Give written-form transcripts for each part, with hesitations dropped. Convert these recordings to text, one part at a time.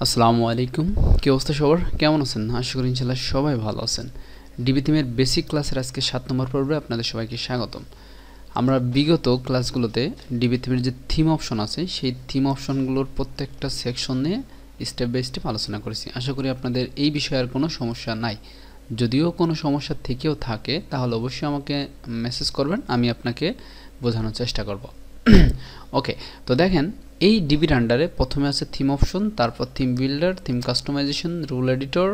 আসসালামু আলাইকুম। কি অবস্থা সবার? কেমন আছেন? আশা করি ইনশাআল্লাহ সবাই ভালো আছেন। ডিবি থিমের বেসিক ক্লাসের আজকে 7 নম্বর পর্বে আপনাদের সবাইকে স্বাগতম। আমরা বিগত ক্লাসগুলোতে ডিবি থিমের যে থিম অপশন আছে সেই থিম অপশনগুলোর প্রত্যেকটা সেকশন নিয়ে স্টেপ বাই স্টেপ আলোচনা করেছি। আশা করি আপনাদের এই বিষয়ে আর কোনো সমস্যা নাই। যদিও কোনো সমস্যা থেকেও থাকে তাহলে অবশ্যই আমাকে মেসেজ করবেন, আমি আপনাকে বোঝানোর চেষ্টা করব। ওকে, তো দেখেন এই ডিবির আন্ডারে প্রথমে আছে থিম অপশন, তারপর theme builder, theme customisation, rule editor,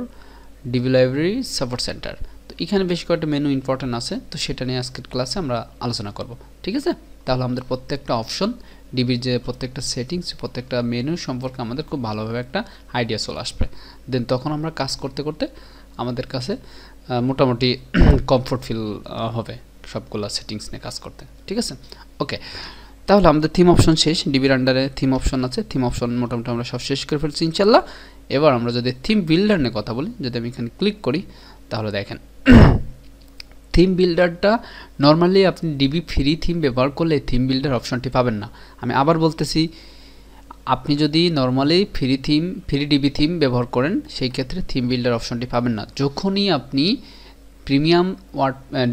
DB library, support centre. তো এখানে বেশ কয়েকটা মেনু ইম্পর্টেন্ট আছে, তো সেটা নিয়ে আজকের ক্লাসে আমরা আলোচনা করব। ঠিক আছে, তাহলে আমাদের প্রত্যেকটা অপশন, ডিবির যে প্রত্যেকটা সেটিংস, প্রত্যেকটা মেনু সম্পর্কে আমাদের খুব ভালোভাবে একটা আইডিয়া চলে আসবে। দেন তখন আমরা কাজ করতে করতে আমাদের কাছে মোটামুটি কমফোর্ট ফিল হবে সবগুলো সেটিংস নিয়ে কাজ করতে। ঠিক আছে, ওকে। তাহলে আমাদের থিম অপশন শেষ, ডিবির আন্ডারে থিম অপশন আছে, থিম অপশন মোটামুটি আমরা সব শেষ করে ফেলছি ইনশাল্লাহ। এবার আমরা যদি থিম বিল্ডার নিয়ে কথা বলি, যদি আমি এখানে ক্লিক করি তাহলে দেখেন থিম বিল্ডারটা নর্মালি আপনি ডিবি ফ্রি থিম ব্যবহার করলে থিম বিল্ডার অপশনটি পাবেন না। আমি আবার বলতেছি, আপনি যদি নর্মালি ফ্রি ডিবি থিম ব্যবহার করেন সেই ক্ষেত্রে থিম বিল্ডার অপশনটি পাবেন না। যখনই আপনি প্রিমিয়াম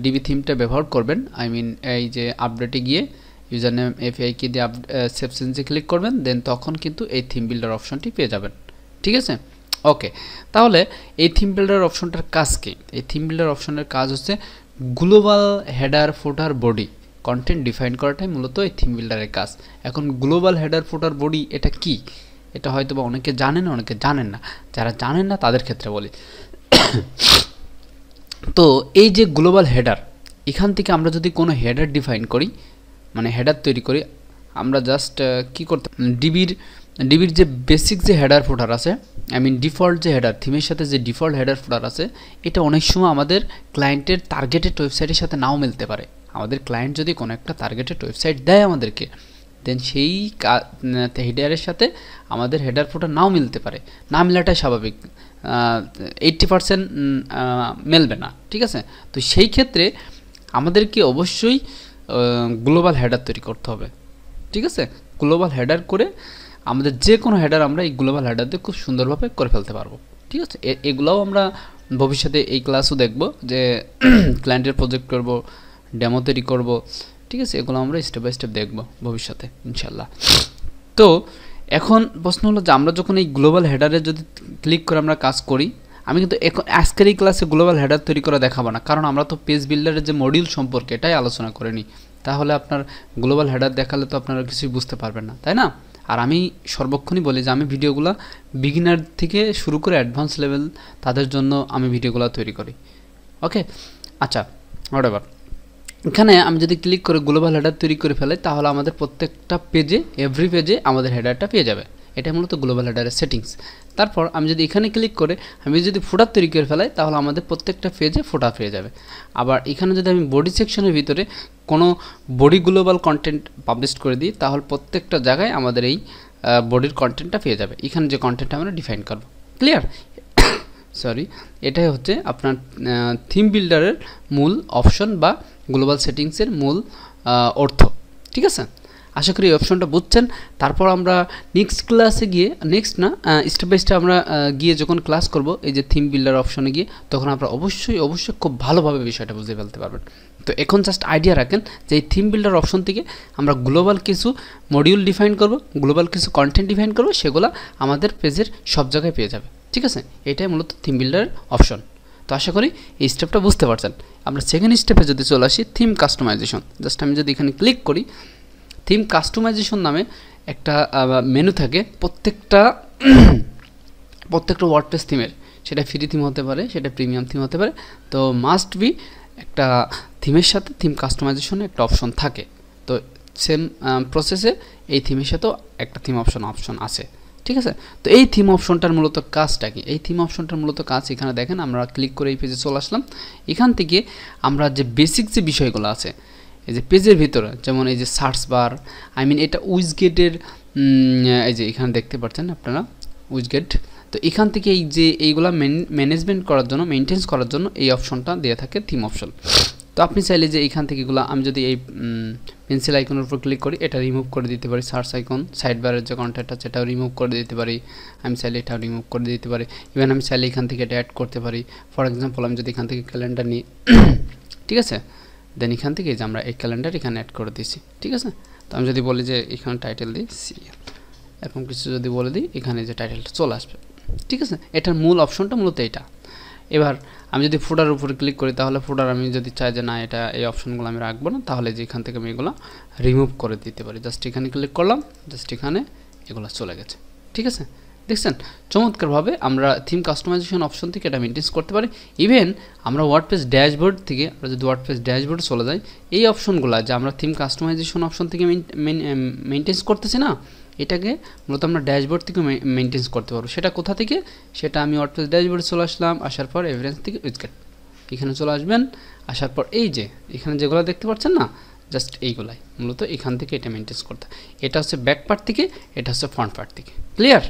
ডিবি থিমটা ব্যবহার করবেন, আই মিন এই যে আপডেটে গিয়ে ইউজার নেম এপিআই কি দিয়ে সেভ চেঞ্জে ক্লিক করবেন, দেন তখন কিন্তু এই থিম বিল্ডার অপশনটি পেয়ে যাবেন। ঠিক আছে, ওকে। তাহলে এই থিম বিল্ডার অপশনটার কাজ কি? এই থিম বিল্ডার অপশনের কাজ হচ্ছে গ্লোবাল হেডার ফুটার বডি কন্টেন্ট ডিফাইন করাটাই মূলত এই থিম বিল্ডারের কাজ। এখন গ্লোবাল হেডার ফুটার বডি এটা কি? এটা হয়তো বা অনেকে জানেন, অনেকে জানেন না। যারা জানেন না তাদের ক্ষেত্রে বলি। তো এই যে গ্লোবাল হেডার, এখান থেকে আমরা যদি কোনো হেডার ডিফাইন করি, মানে হেডার তৈরি করি, আমরা জাস্ট কি করতে, ডিবির যে বেসিক যে হেডার ফুটার আছে, আই মিন ডিফল্ট যে হেডার, থিমের সাথে যে ডিফল্ট হেডার ফুটার আছে, এটা অনেক সময় আমাদের ক্লায়েন্টের টার্গেটেড ওয়েবসাইটের সাথে নাও মিলতে পারে। আমাদের ক্লায়েন্ট যদি কোনো একটা টার্গেটেড ওয়েবসাইট দেয় আমাদেরকে, দেন সেই হেডারের সাথে আমাদের হেডার ফুটার নাও মিলতে পারে। না মেলাটাই স্বাভাবিক, 80% মেলবে না। ঠিক আছে, তো সেই ক্ষেত্রে আমাদেরকে অবশ্যই গ্লোবাল হেডার তৈরি করতে হবে। ঠিক আছে, গ্লোবাল হেডার করে আমাদের যে কোনো হেডার আমরা এই গ্লোবাল হেডার দিয়ে খুব সুন্দরভাবে করে ফেলতে পারবো। ঠিক আছে, এগুলোও আমরা ভবিষ্যতে এই ক্লাসও দেখব, যে ক্লায়েন্টের প্রজেক্ট করব, ডেমো তৈরি করব। ঠিক আছে, এগুলো আমরা স্টেপ বাই স্টেপ দেখব ভবিষ্যতে ইনশাল্লাহ। তো এখন প্রশ্ন হলো যে আমরা যখন এই গ্লোবাল হেডারে যদি ক্লিক করে আমরা কাজ করি, আমি কিন্তু এখন আজকের এই ক্লাসে গ্লোবাল হেডার তৈরি করা দেখাবো না, কারণ আমরা তো পেজ বিল্ডারের যে মডিউল সম্পর্কে এটাই আলোচনা করে নিই। তাহলে আপনার গ্লোবাল হেডার দেখালে তো আপনারা কিছুই বুঝতে পারবেন না, তাই না? আর আমি সর্বক্ষণই বলি যে আমি ভিডিওগুলো বিগিনার থেকে শুরু করে অ্যাডভান্স লেভেল তাদের জন্য আমি ভিডিওগুলো তৈরি করি। ওকে, আচ্ছা, হোয়াটএভার। এখানে আমি যদি ক্লিক করে গ্লোবাল হেডার তৈরি করে ফেলাই, তাহলে আমাদের প্রত্যেকটা পেজে, এভরি পেজে আমাদের হেডারটা পেয়ে যাবে। এটা মূলত গ্লোবাল হেডারের সেটিংস। তারপর আমি যদি এখানে ক্লিক করে আমি যদি ফুটার তৈরি করে ফেলাই, তাহলে আমাদের প্রত্যেকটা পেজে ফুটার পেয়ে যাবে। আবার এখানে যদি আমি বডি সেকশনের ভিতরে কোনো বডি গ্লোবাল কন্টেন্ট পাবলিশ করে দিই, তাহলে প্রত্যেকটা জায়গায় আমাদের এই বডির কন্টেন্টটা পেয়ে যাবে, এখানে যে কন্টেন্টটা আমরা ডিফাইন করব। ক্লিয়ার? সরি, এটাই হচ্ছে আপনার থিম বিল্ডারের মূল অপশন বা গ্লোবাল সেটিংসের মূল অর্থ। ঠিক আছে, আশা করি এই অপশনটা বুঝছেন। তারপর আমরা নেক্সট ক্লাসে গিয়ে, নেক্সট না, স্টেপ বাই স্টেপ আমরা গিয়ে যখন ক্লাস করব এই যে থিম বিল্ডার অপশনে গিয়ে, তখন আপনারা অবশ্যই খুব ভালোভাবে বিষয়টা বুঝে ফেলতে পারবেন। তো এখন জাস্ট আইডিয়া রাখেন যে এই থিম বিল্ডার অপশন থেকে আমরা গ্লোবাল কিছু মডিউল ডিফাইন করব, গ্লোবাল কিছু কন্টেন্ট ডিফাইন করব, সেগুলো আমাদের পেজের সব জায়গায় পেয়ে যাবে। ঠিক আছে, এটাই মূলত থিম বিল্ডারের অপশন। তো আশা করি এই স্টেপটা বুঝতে পারছেন। আমরা সেকেন্ড স্টেপে যদি চলে আসি, থিম কাস্টমাইজেশন। জাস্ট আমি যদি এখানে ক্লিক করি, থিম কাস্টমাইজেশন নামে একটা মেনু থাকে প্রত্যেকটা ওয়ার্ডপ্রেস থিমের। সেটা ফ্রি থিম হতে পারে, সেটা প্রিমিয়াম থিম হতে পারে। তো মাস্ট বি একটা থিমের সাথে থিম কাস্টমাইজেশনে একটা অপশন থাকে। তো সেম প্রসেসে এই থিমের সাথেও একটা থিম অপশন আছে। ঠিক আছে, তো এই থিম অপশনটার মূলত কাজটা কি? এই থিম অপশনটার মূলত কাজ এখানে দেখেন, আমরা ক্লিক করে এই পেজে চলে আসলাম। এখান থেকে আমরা যে বেসিক যে বিষয়গুলো আছে এই যে পেজের ভিতরে, যেমন এই যে সার্চ বার, আই মিন এটা উইজগেটের, এই যে এখানে দেখতে পাচ্ছেন আপনারা উইজগেট। তো এখান থেকে এই যে এইগুলা ম্যানেজমেন্ট করার জন্য, মেনটেন্স করার জন্য এই অপশনটা দেওয়া থাকে থিম অপশন। তো আপনি চাইলে যে এইখান থেকে এগুলো আমি যদি এই পেন্সিল আইকনের উপর ক্লিক করি এটা রিমুভ করে দিতে পারি, সার্চ আইকন সাইড বারের যে কন্ট্যাক্ট আছে এটাও রিমুভ করে দিতে পারি, আমি চাইলে এটাও রিমুভ করে দিতে পারি। ইভেন আমি চাইলে এখান থেকে এটা অ্যাড করতে পারি। ফর এক্সাম্পল আমি যদি এখান থেকে ক্যালেন্ডার নিই, ঠিক আছে, দেন এখান থেকে যে আমরা এই ক্যালেন্ডার এখানে অ্যাড করে দিয়েছি, ঠিক আছে। তো আমি যদি বলি যে এখানে টাইটেল দিই এরকম কিছু যদি বলে দিই, এখানে যে টাইটেলটা চলে আসবে, ঠিক আছে। এটার মূল অপশনটা মূলত এইটা। এবার আমি যদি ফুটার উপরে ক্লিক করি তাহলে ফুটার আমি যদি চাই যে না এটা এই অপশনগুলো আমি রাখবো না, তাহলে যে এখান থেকে আমি এগুলো রিমুভ করে দিতে পারি। জাস্ট এখানে ক্লিক করলাম, জাস্ট এখানে এগুলো চলে গেছে, ঠিক আছে। দেখছেন চমৎকারভাবে আমরা থিম কাস্টমাইজেশন অপশন থেকে এটা মেনটেন করতে পারি। ইভেন আমরা ওয়ার্ডপ্রেস ড্যাশবোর্ড থেকে আমরা যদি ওয়ার্ডপ্রেস ড্যাশবোর্ডে চলে যাই, এই অপশনগুলো যে আমরা থিম কাস্টমাইজেশন অপশন থেকে মেনটেন করতেছি না, এটাকে মূলত আমরা ড্যাশবোর্ড থেকে মেনটেন করতে পারবো। সেটা কোথা থেকে? সেটা আমি ওয়ার্ডপ্রেস ড্যাশবোর্ডে চলে আসলাম, আসার পর এভিডেন্স থেকে উইজগেট এখানে চলে আসবেন, আসার পর এই যে এখানে যেগুলো দেখতে পাচ্ছেন না, জাস্ট এইগুলাই মূলত এখান থেকে এটা মেনটেন করতে। এটা হচ্ছে ব্যাক পার্ট থেকে, এটা হচ্ছে ফ্রন্ট পার্ট থেকে। ক্লিয়ার?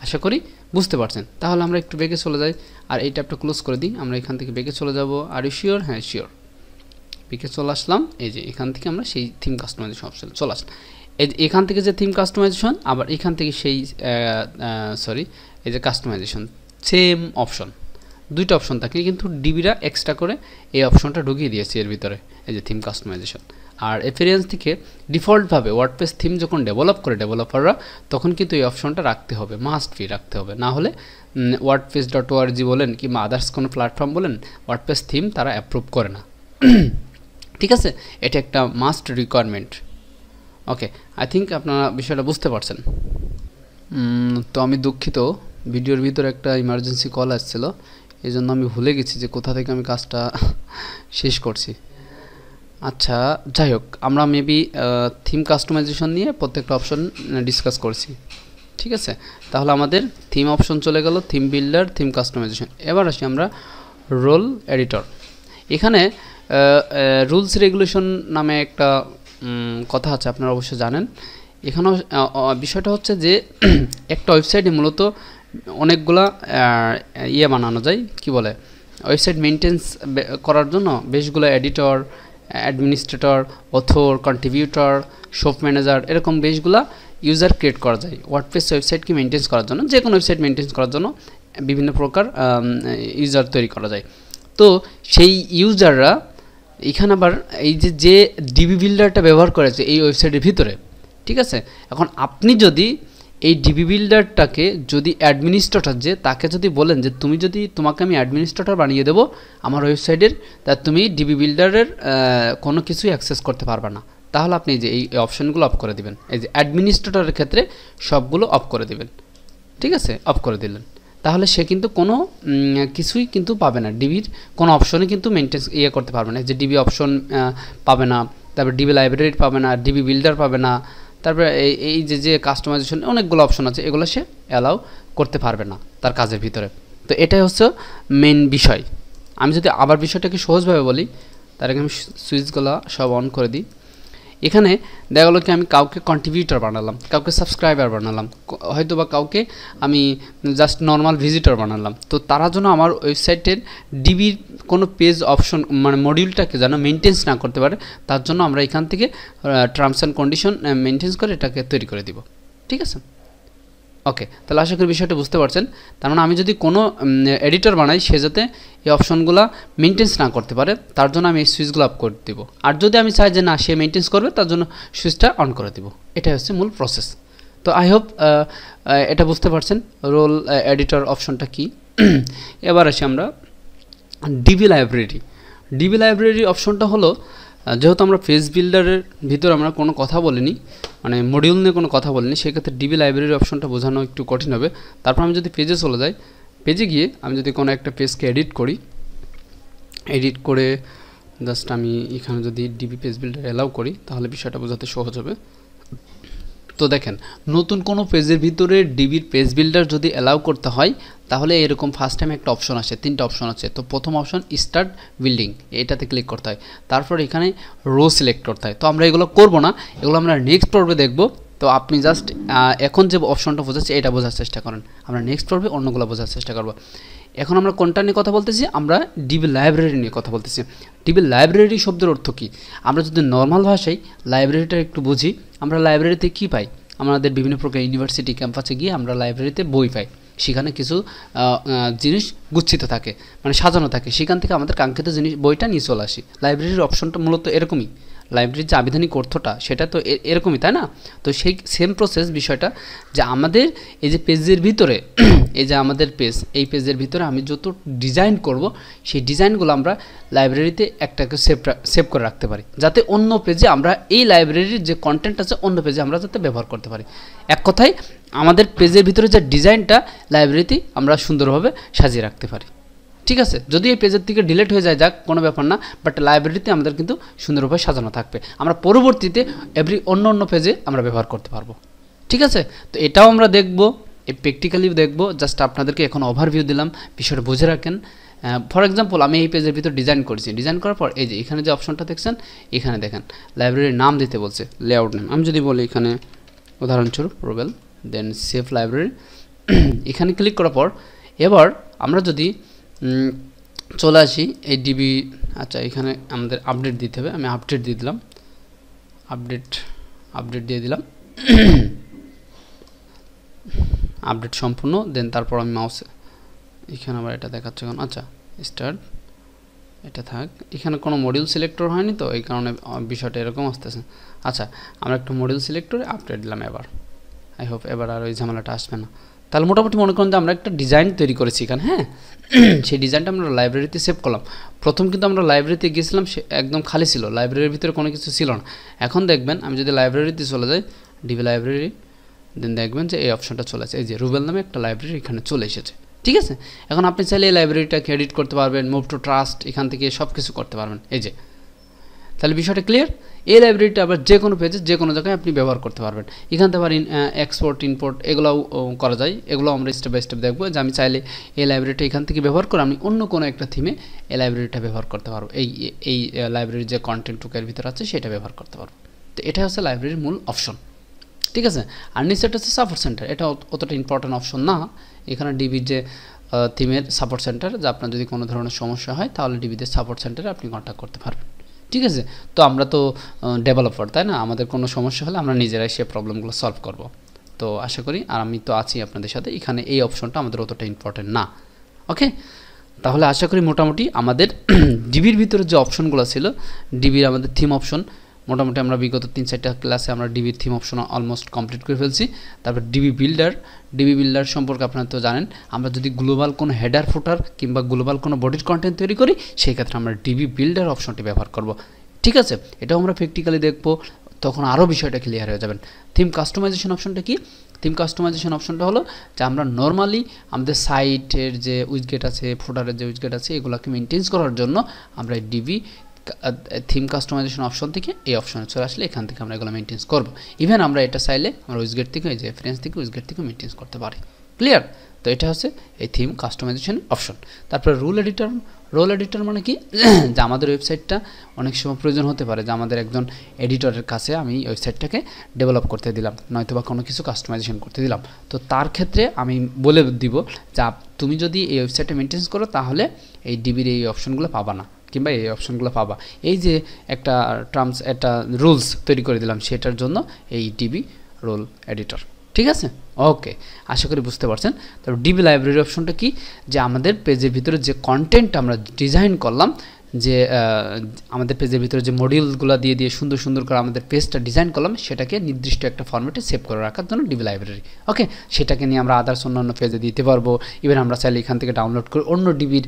আশা করি বুঝতে পারছেন। তাহলে আমরা একটু বেগে চলে যাই, আর এই ট্যাবটা ক্লোজ করে দিই। আমরা এখান থেকে বেগে চলে যাব। Are you sure? হ্যাঁ শিওর। বেগে চলে আসলাম। এই যে এখান থেকে আমরা সেই থিম কাস্টমাইজেশন অপশনে চলে আসলাম। এখান থেকে যে থিম কাস্টমাইজেশন, আবার এখান থেকে সেই এই যে কাস্টমাইজেশন, সেম অপশন, দুইটা অপশন থাকে, কিন্তু ডিবিরা এক্সট্রা করে এই অপশনটা ঢুকিয়ে দিয়েছে এর ভিতরে, এই যে থিম কাস্টমাইজেশন। আর এফিরিয়েন্স থেকে ডিফল্টভাবে ওয়ার্ডপ্রেস থিম যখন ডেভেলপ করে ডেভেলপাররা, তখন কিন্তু এই অপশনটা রাখতে হবে, মাস্ট বি রাখতে হবে। না হলে wordpress.org বলেন কিংবা আদার্স কোনো প্ল্যাটফর্ম বলেন, ওয়ার্ডপ্রেস থিম তারা অ্যাপ্রুভ করে না। ঠিক আছে, এটা একটা must requirement. Okay, I think আপনারা বিষয়টা বুঝতে পারছেন। তো আমি দুঃখিত, ভিডিওর ভিতরে একটা ইমার্জেন্সি কল আসছিল, এই জন্য আমি ভুলে গেছি যে কোথা থেকে আমি কাজটা শেষ করছি। আচ্ছা, যাই হোক, আমরা মেবি থিম কাস্টমাইজেশন নিয়ে প্রত্যেকটা অপশন ডিসকাস করছি, ঠিক আছে। তাহলে আমাদের থিম অপশন চলে গেল, থিম বিল্ডার, থিম কাস্টমাইজেশন। এবার আসি আমরা রোল এডিটর। এখানে রুলস রেগুলেশন নামে একটা কথা আছে, আপনারা অবশ্যই জানেন। এখানেও বিষয়টা হচ্ছে যে একটা ওয়েবসাইটে মূলত অনেকগুলা বানানো যায়, কি বলে, ওয়েবসাইট মেনটেন্স করার জন্য বেশগুলো editor, administrator, author, contributor, shop manager, এরকম বেশগুলা ইউজার ক্রিয়েট করা যায় ওয়ার্ডপ্রেস ওয়েবসাইটকে মেনটেন করার জন্য। যে কোনো ওয়েবসাইট মেনটেন করার জন্য বিভিন্ন প্রকার ইউজার তৈরি করা যায়। তো সেই ইউজাররা এখানে আবার এই যে ডিবি বিল্ডারটা ব্যবহার করেছে এই ওয়েবসাইটের ভিতরে, ঠিক আছে। এখন আপনি যদি এই ডিবি বিল্ডারটাকে যদি অ্যাডমিনিস্ট্রেটর, যে তাকে যদি বলেন যে তোমাকে আমি অ্যাডমিনিস্ট্রেটর বানিয়ে দেবো আমার ওয়েবসাইটের, তা তুমি ডিবি বিল্ডারের কোনো কিছুই অ্যাক্সেস করতে পারবে না, তাহলে আপনি যে এই অপশনগুলো অফ করে দিবেন। এই যে অ্যাডমিনিস্ট্রেটরের ক্ষেত্রে সবগুলো অফ করে দিবেন, ঠিক আছে, অফ করে দিলেন। তাহলে সে কিন্তু কোনো কিছুই কিন্তু পাবে না, ডিবির কোনো অপশনে কিন্তু মেনটেন করতে পারবে না। যে ডিবি অপশন পাবে না, তারপর ডিবি লাইব্রেরি পাবে না, ডিবি বিল্ডার পাবে না, তারপরে এই যে কাস্টমাইজেশন অনেকগুলো অপশন আছে, এগুলো সে অ্যালাউ করতে পারবে না তার কাজের ভিতরে। তো এটাই হচ্ছে মেন বিষয়। আমি যদি আবার বিষয়টাকে সহজভাবে বলি, তার আগে আমি সুইচগুলো সব অন করে দিই। এখানে দেখা গেলো কি আমি কাউকে কন্ট্রিবিউটর বানালাম, কাউকে সাবস্ক্রাইবার বানালাম, হয়তো বা কাউকে আমি জাস্ট নর্মাল ভিজিটর বানালাম। তো তারা যেন আমার ওয়েবসাইটের ডিবির কোনো পেজ অপশন মানে মডিউলটাকে যেন মেনটেন্স না করতে পারে, তার জন্য আমরা এখান থেকে টার্মস অ্যান্ড কন্ডিশন মেনটেন্স করে এটাকে তৈরি করে দিব, ঠিক আছে। ওকে, তাহলে আশা করি বিষয়টা বুঝতে পারছেন। তার মানে আমি যদি কোনো এডিটর বানাই, সে যাতে এই অপশনগুলো মেনটেন্স না করতে পারে, তার জন্য আমি এই সুইচগুলো অফ করে দিব। আর যদি আমি চাই যে না সে মেনটেন্স করবে, তার জন্য সুইচটা অন করে দিব। এটাই হচ্ছে মূল প্রসেস। তো আই হোপ এটা বুঝতে পারছেন রোল এডিটর অপশনটা কি। এবার আসি আমরা ডিবি লাইব্রেরি। ডিবি লাইব্রেরি অপশনটা হলো, যেহেতু আমরা পেজ বিল্ডারের ভিতরে আমরা কোনো কথা বলিনি, মানে মডিউল নিয়ে কোনো কথা বলিনি, সেক্ষেত্রে ডিবি লাইব্রেরি অপশনটা বোঝানো একটু কঠিন হবে। তারপর আমি যদি পেজে চলে যাই, পেজে গিয়ে আমি যদি কোনো একটা পেজকে এডিট করি, এডিট করে জাস্ট আমি এখানে যদি ডিবি পেজ বিল্ডার অ্যালাউ করি, তাহলে বিষয়টা বোঝাতে সহজ হবে। তো দেখেন, নতুন কোনো পেজের ভিতরে ডিবির পেজ বিল্ডার যদি অ্যালাউ করতে হয়, তাহলে এরকম ফার্স্ট টাইম একটা অপশন আসে, তিনটা অপশন আছে। তো প্রথম অপশন স্টার্ট বিল্ডিং, এটাতে ক্লিক করতে হয়। তারপর এখানে রো সিলেক্ট করতে হয়। তো আমরা এগুলো করব না, এগুলো আমরা নেক্সট পর্বে দেখব। তো আপনি জাস্ট এখন যে অপশনটা বোঝাচ্ছে এটা বোঝার চেষ্টা করেন, আমরা নেক্সট পর্বে অন্যগুলো বোঝার চেষ্টা করব। এখন আমরা কোনটা নিয়ে কথা বলতেছি? আমরা ডিবি লাইব্রেরি নিয়ে কথা বলতেছি। ডিবি লাইব্রেরি শব্দের অর্থ কী? আমরা যদি নর্মাল ভাষায় লাইব্রেরিটা একটু বুঝি, আমরা লাইব্রেরিতে কী পাই? আমাদের বিভিন্ন প্রকার ইউনিভার্সিটি ক্যাম্পাসে গিয়ে আমরা লাইব্রেরিতে বই পাই, সেখানে কিছু জিনিস গুচ্ছিত থাকে, মানে সাজানো থাকে, সেখান থেকে আমাদের কাঙ্ক্ষিত জিনিস বইটা নিয়ে চলে আসি। লাইব্রেরির অপশনটা মূলত এরকমই, লাইব্রেরির যে আবিধানিক অর্থটা সেটা তো এরকমই, তাই না? তো সেই সেম প্রসেস বিষয়টা, যে আমাদের এই যে পেজের ভিতরে এই যে আমাদের পেজ, এই পেজের ভিতরে আমি যত ডিজাইন করব, সেই ডিজাইনগুলো আমরা লাইব্রেরিতে একটাকে সেভ করে রাখতে পারি, যাতে অন্য পেজে আমরা এই লাইব্রেরির যে কন্টেন্ট আছে অন্য পেজে আমরা যাতে ব্যবহার করতে পারি। এক কথায় আমাদের পেজের ভিতরে যে ডিজাইনটা লাইব্রেরিতে আমরা সুন্দরভাবে সাজিয়ে রাখতে পারি। ঠিক আছে, যদি এই পেজের থেকে ডিলিট হয়ে যায় যাক, কোনো ব্যাপার না, বাট লাইব্রেরিতে আমাদের কিন্তু সুন্দরভাবে সাজানো থাকবে, আমরা পরবর্তীতে অন্য পেজে আমরা ব্যবহার করতে পারবো। ঠিক আছে, তো এটাও আমরা দেখব, এই প্র্যাকটিক্যালি দেখব, জাস্ট আপনাদেরকে এখন ওভারভিউ দিলাম, বিষয়টা বুঝে রাখেন। ফর এক্সাম্পল, আমি এই পেজের ভিতর ডিজাইন করেছি, ডিজাইন করার পর এই যে এখানে যে অপশনটা দেখছেন, এখানে দেখেন লাইব্রেরির নাম দিতে বলছে, লেআউট নেম। আমি যদি বলি এখানে উদাহরণস্বরূপ রুবেল, দেন সেভ লাইব্রেরি, এখানে ক্লিক করার পর এবার আমরা যদি চলে আসি এই ডিবি, আচ্ছা এখানে আমাদের আপডেট দিতে হবে, আমি আপডেট দিয়ে দিলাম, আপডেট দিয়ে দিলাম, আপডেট সম্পূর্ণ। দেন তারপর আমি মাউসে এখানে আবার এটা দেখাচ্ছে এখন, আচ্ছা স্টার্ট, এটা থাক, এখানে কোনো মডিউল সিলেক্টর হয়নি তো এই কারণে বিষয়টা এরকম আসতেছে। আচ্ছা, আমরা একটু মডিউল সিলেক্টরে আপডেট দিলাম, এবার আই হোপ এবার আর ওই ঝামেলাটা আসবে না। তাহলে মোটামুটি মনে করেন যে আমরা একটা ডিজাইন তৈরি করেছি এখানে, হ্যাঁ সেই ডিজাইনটা আমরা লাইব্রেরিতে সেভ করলাম। প্রথম কিন্তু আমরা লাইব্রেরিতে গিয়েছিলাম, সে একদম খালি ছিল, লাইব্রেরির ভিতরে কোনো কিছু ছিল না। এখন দেখবেন আমি যদি লাইব্রেরিতে চলে যাই, ডিবি লাইব্রেরি, দেন দেখবেন যে এই অপশনটা চলে আসে, এই যে রুবেল নামে একটা লাইব্রেরি এখানে চলে এসেছে। ঠিক আছে, এখন আপনি চাইলে এই লাইব্রেরিটাকে এডিট করতে পারবেন, মুভ টু ট্রাস্ট, এখান থেকে সব কিছু করতে পারবেন। এই যে, তাহলে বিষয়টা ক্লিয়ার। এই লাইব্রেরিটা আবার যে কোনো পেজে যে কোনো জায়গায় আপনি ব্যবহার করতে পারবেন। এখান থেকে আবার এক্সপোর্ট ইম্পোর্ট এগুলোও করা যায়, এগুলো আমরা স্টেপ বাই স্টেপ দেখবো, যে আমি চাইলে এই লাইব্রেরিটা এখান থেকে ব্যবহার করে আমি অন্য কোনো একটা থিমে এই লাইব্রেরিটা ব্যবহার করতে পারবো, এই লাইব্রেরির যে কন্টেন্ট টুকের ভিতরে আছে সেটা ব্যবহার করতে পারবো। তো এটা হচ্ছে লাইব্রেরির মূল অপশন। ঠিক আছে, আর নিচেটা হচ্ছে সাপোর্ট সেন্টার, এটা অতটা ইম্পর্টেন্ট অপশন না। এখানে ডিবির যে থিমের সাপোর্ট সেন্টার, যে আপনার যদি কোনো ধরনের সমস্যা হয় তাহলে ডিবিতে সাপোর্ট সেন্টারে আপনি কন্ট্যাক্ট করতে পারবেন। ঠিক আছে, তো আমরা তো ডেভেলপার, তাই না? আমাদের কোনো সমস্যা হলে আমরা নিজেরাই সে প্রবলেমগুলো সলভ করব। তো আশা করি, আর আমি তো আছি আপনাদের সাথে, এখানে এই অপশনটা আমাদের অতটা ইম্পর্টেন্ট না। ওকে, তাহলে আশা করি মোটামুটি আমাদের ডিবির ভিতরে যে অপশনগুলো ছিল, ডিবির আমাদের থিম অপশন, মোটামুটি আমরা বিগত 3-4টা ক্লাসে আমরা ডিবির থিম অপশন অলমোস্ট কমপ্লিট করে ফেলছি। তারপর ডিবি বিল্ডার সম্পর্কে আপনারা তো জানেন, আমরা যদি গ্লোবাল কোনো হেডার ফুটার কিংবা গ্লোবাল কোনো বডির কন্টেন্ট তৈরি করি, সেই ক্ষেত্রে আমরা ডিবি বিল্ডার অপশনটি ব্যবহার করব। ঠিক আছে, এটাও আমরা প্র্যাকটিক্যালি দেখব, তখন আরও বিষয়টা ক্লিয়ার হয়ে যাবেন। থিম কাস্টমাইজেশন অপশনটা কি? থিম কাস্টমাইজেশন অপশনটা হলো যে আমরা নর্মালি আমাদের সাইটের যে উইজগেট আছে, ফুটারের যে উইজগেট আছে, এগুলোকে মেনটেন্স করার জন্য আমরা ডিবি থিম কাস্টমাইজেশন অপশন থেকে এই অপশনে চলে আসলে এখান থেকে আমরা এগুলো মেনটেন্স করব। ইভেন আমরা এটা চাইলে আমরা উইজগেট থেকে, এই যে রেফারেন্স থেকে উইজগেট থেকে মেনটেন্স করতে পারি। ক্লিয়ার? তো এটা হচ্ছে এই থিম কাস্টমাইজেশন অপশন। তারপরে রোল এডিটর মানে কি? যে আমাদের ওয়েবসাইটটা অনেক সময় প্রয়োজন হতে পারে যে আমাদের একজন এডিটরের কাছে আমি ওয়েবসাইটটাকে ডেভেলপ করতে দিলাম, নয়তো বা কোনো কিছু কাস্টমাইজেশন করতে দিলাম। তো তার ক্ষেত্রে আমি বলে দিব যে তুমি যদি এই ওয়েবসাইটটা মেনটেন্স করো তাহলে এই ডিবির এই অপশনগুলো পাবা না, কিংবা এই অপশনগুলো পাবা। এই যে একটা টার্মস, একটা রুলস তৈরি করে দিলাম, সেটার জন্য এই ডিবি রোল এডিটর। ঠিক আছে, ওকে, আশা করি বুঝতে পারছেন। তারপর ডিবি লাইব্রেরি অপশনটা কি? যে আমাদের পেজের ভিতরে যে কন্টেন্ট আমরা ডিজাইন করলাম, যে আমাদের পেজের ভিতরে যে মডিউলগুলো দিয়ে সুন্দর সুন্দর করে আমাদের পেজটা ডিজাইন করলাম, সেটাকে নির্দিষ্ট একটা ফরম্যাটে সেভ করে রাখার জন্য ডিবি লাইব্রেরি। ওকে, সেটাকে নিয়ে আমরা আদার্স অন্যান্য পেজে দিতে পারবো। ইভেন আমরা চাইলে এখান থেকে ডাউনলোড করে অন্য ডিবির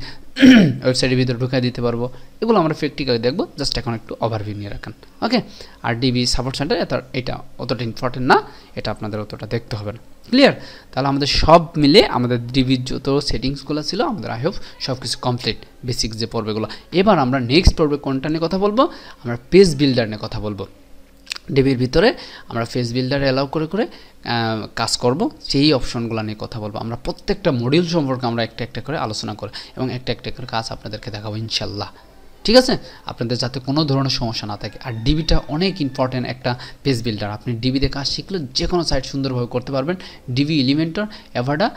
ওয়েবসাইটের ভিতরে ঢুকিয়ে দিতে পারবো। এগুলো আমরা প্র্যাকটিক্যালি দেখবো, জাস্ট এখন একটু ওভারভিউ নিয়ে রাখেন। ওকে, আর ডিবি সাপোর্ট সেন্টার এটা অতটা ইম্পর্টেন্ট না, এটা আপনাদের অতটা দেখতে হবে না। ক্লিয়ার? তাহলে আমাদের সব মিলে আমাদের ডিবির যত সেটিংসগুলো ছিল আমাদের আই হোপ সব কিছু কমপ্লিট, বেসিক যে পর্বগুলো। এবার আমরা নেক্সট পর্বে কোনটা নিয়ে কথা বলবো? আমরা পেজ বিল্ডার নিয়ে কথা বলবো। ডিবির ভিতরে আমরা পেজ বিল্ডার অ্যালাউ করে কাজ করব, সেই অপশনগুলো নিয়ে কথা বলবো। আমরা প্রত্যেকটা মডিউল সম্পর্কে আমরা একটা একটা করে আলোচনা করব এবং একটা একটা করে কাজ আপনাদেরকে দেখাবো ইনশাল্লাহ। ঠিক আছে, আপনাদের যাতে কোনো ধরনের সমস্যা না থাকে। আর ডিবিটা অনেক ইম্পর্টেন্ট একটা পেজ বিল্ডার। আপনি ডিবিতে কাজ শিখলে যে কোনো সাইট সুন্দরভাবে করতে পারবেন। ডিবি, এলিমেন্টর, অ্যাভাডা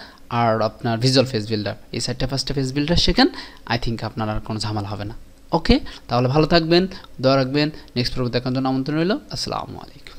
আর আপনার ভিজুয়াল পেজ বিল্ডার, এই সাইটটা ফার্স্টে পেজ বিল্ডার শেখেন, আই থিঙ্ক আপনার আর কোনো ঝামেলা হবে না। ওকে, তাহলে ভালো থাকবেন, দোয়া রাখবেন। নেক্সট পর্ব দেখার জন্য আমন্ত্রণ রইল। আসসালামু আলাইকুম।